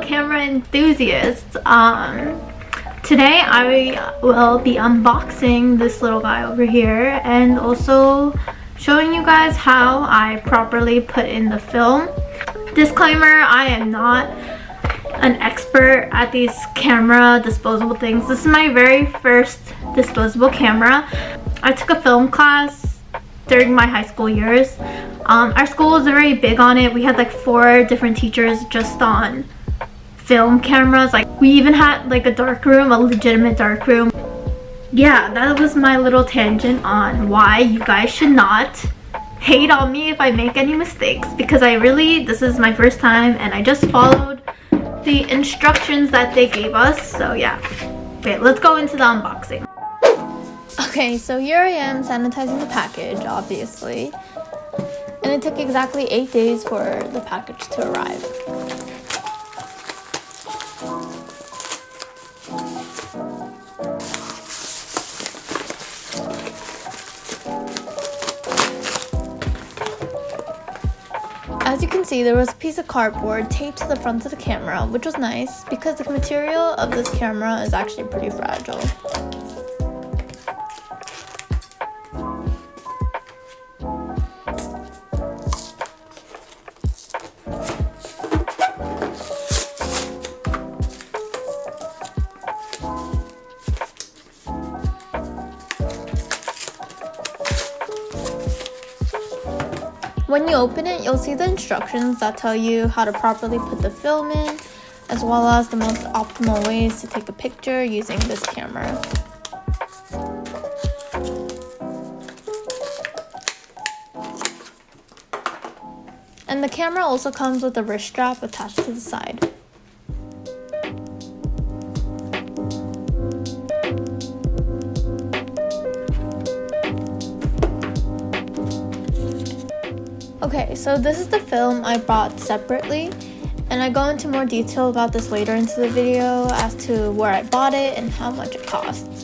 camera enthusiasts. Today I will be unboxing this little guy over here and also showing you guys how I properly put in the film. Disclaimer, I am not an expert at these camera disposable things. This is my very first disposable camera. I took a film class during my high school years. Our school was very big on it. We had like 4 different teachers just on film cameras. Like we even had like a dark room, a legitimate dark room. Yeah, that was my little tangent on why you guys should not hate on me if I make any mistakes, because this is my first time and I just followed the instructions that they gave us. So yeah, okay, let's go into the unboxing. Okay, so here I am sanitizing the package, obviously, and it took exactly 8 days for the package to arrive. As you can see, there was a piece of cardboard taped to the front of the camera, which was nice because the material of this camera is actually pretty fragile. When you open it, you'll see the instructions that tell you how to properly put the film in, as well as the most optimal ways to take a picture using this camera. And the camera also comes with a wrist strap attached to the side. Okay, so this is the film I bought separately, and I go into more detail about this later into the video as to where I bought it and how much it costs.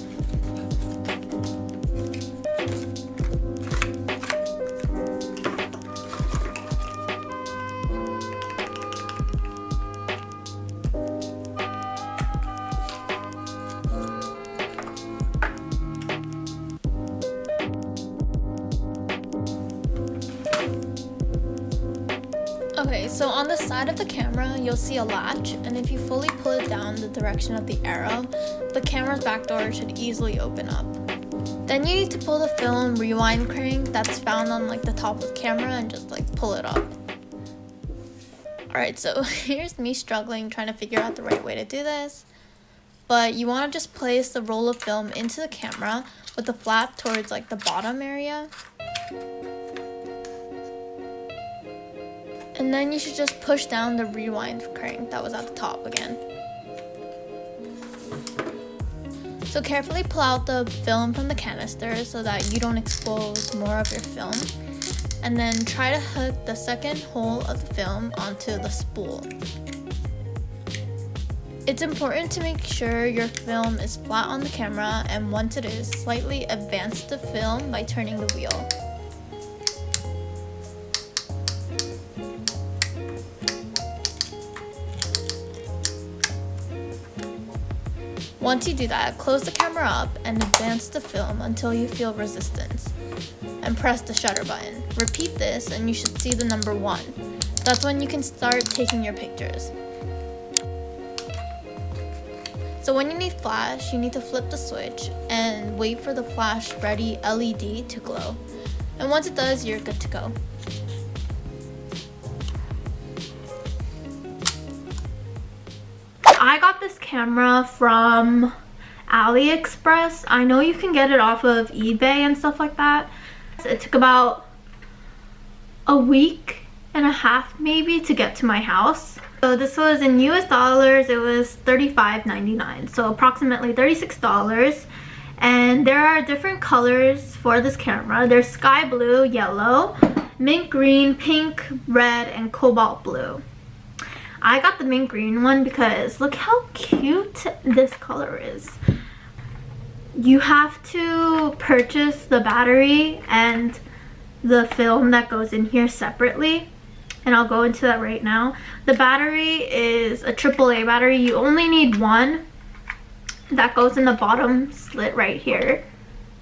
Okay, so on the side of the camera, you'll see a latch, and if you fully pull it down the direction of the arrow, the camera's back door should easily open up. Then you need to pull the film rewind crank that's found on like the top of the camera and just like pull it up. Alright, so here's me struggling trying to figure out the right way to do this. But you want to just place the roll of film into the camera with the flap towards like the bottom area. And then you should just push down the rewind crank that was at the top again. So carefully pull out the film from the canister so that you don't expose more of your film. And then try to hook the second hole of the film onto the spool. It's important to make sure your film is flat on the camera, and once it is, slightly advance the film by turning the wheel. Once you do that, close the camera up and advance the film until you feel resistance, and press the shutter button. Repeat this and you should see the number 1. That's when you can start taking your pictures. So when you need flash, you need to flip the switch and wait for the flash ready LED to glow. And once it does, you're good to go. I got this camera from AliExpress. I know you can get it off of eBay and stuff like that. It took about a week and a half maybe to get to my house. So this was in US dollars, it was $35.99, so approximately $36. And there are different colors for this camera. There's sky blue, yellow, mint green, pink, red, and cobalt blue. I got the mint green one because look how cute this color is. You have to purchase the battery and the film that goes in here separately. and I'll go into that right now. The battery is a AAA battery. You only need one. That goes in the bottom slit right here,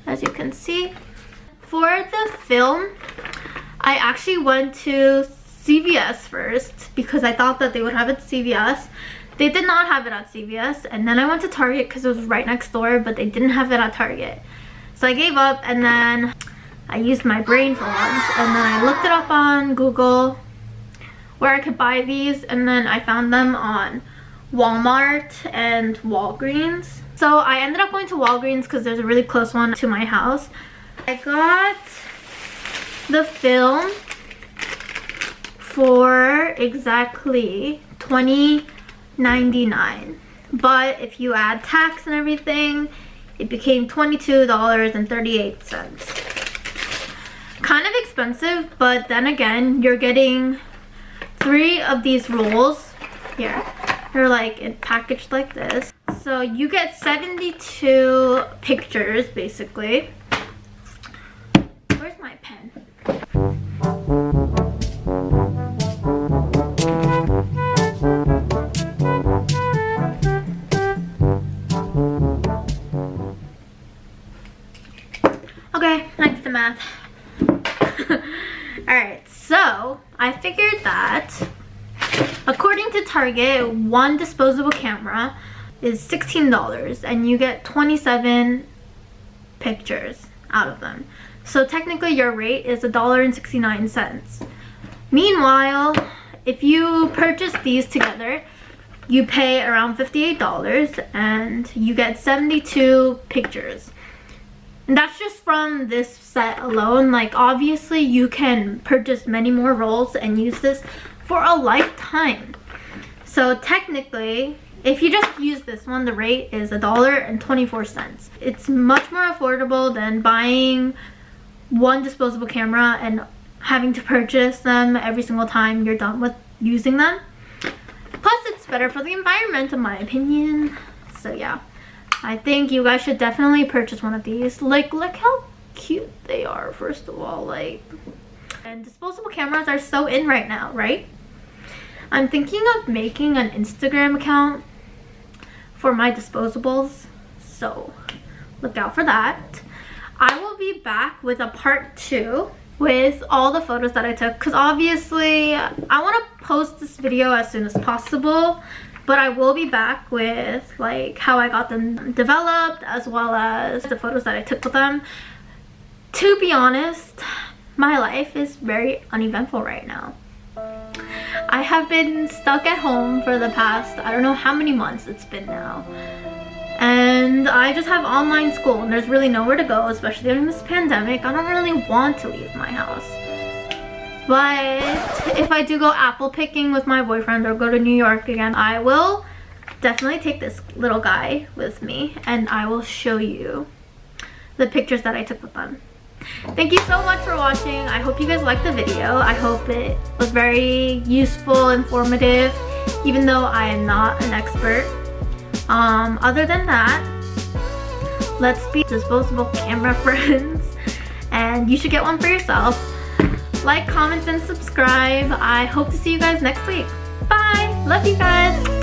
as you can see. For the film, I actually went to CVS first because I thought that they would have it at CVS. They did not have it at CVS, and then I went to Target because it was right next door, but they didn't have it at Target. So I gave up, and then I used my brain for once, and then I looked it up on Google where I could buy these, and then I found them on Walmart and Walgreens. So I ended up going to Walgreens because there's a really close one to my house. I got the film for exactly $20.99, but if you add tax and everything, it became $22.38. Kind of expensive, but then again, you're getting 3 of these rolls here. They're like packaged like this, so you get 72 pictures basically. Where's my pen? Okay, next to math. Alright, so I figured that according to Target, one disposable camera is $16 and you get 27 pictures out of them. So technically your rate is $1.69. Meanwhile, if you purchase these together, you pay around $58 and you get 72 pictures. And that's just from this set alone. Like, obviously you can purchase many more rolls and use this for a lifetime. So technically, if you just use this one, the rate is $1.24. It's much more affordable than buying one disposable camera and having to purchase them every single time you're done with using them. Plus, it's better for the environment, in my opinion. So yeah, I think you guys should definitely purchase one of these. Like, look how cute they are, first of all. Like, and disposable cameras are so in right now, right? I'm thinking of making an Instagram account for my disposables, so look out for that. I will be back with a part 2 with all the photos that I took, because obviously I want to post this video as soon as possible, but I will be back with like how I got them developed as well as the photos that I took with them. To be honest, my life is very uneventful right now. I have been stuck at home for the past, I don't know how many months it's been now. And I just have online school and there's really nowhere to go, especially during this pandemic. I don't really want to leave my house. But if I do go apple picking with my boyfriend or go to New York again, I will definitely take this little guy with me and I will show you the pictures that I took with them. Thank you so much for watching. I hope you guys liked the video. I hope it was very useful, informative, even though I am not an expert. Other than that, let's be disposable camera friends, and you should get one for yourself. Like, comment, and subscribe. I hope to see you guys next week. Bye! Love you guys!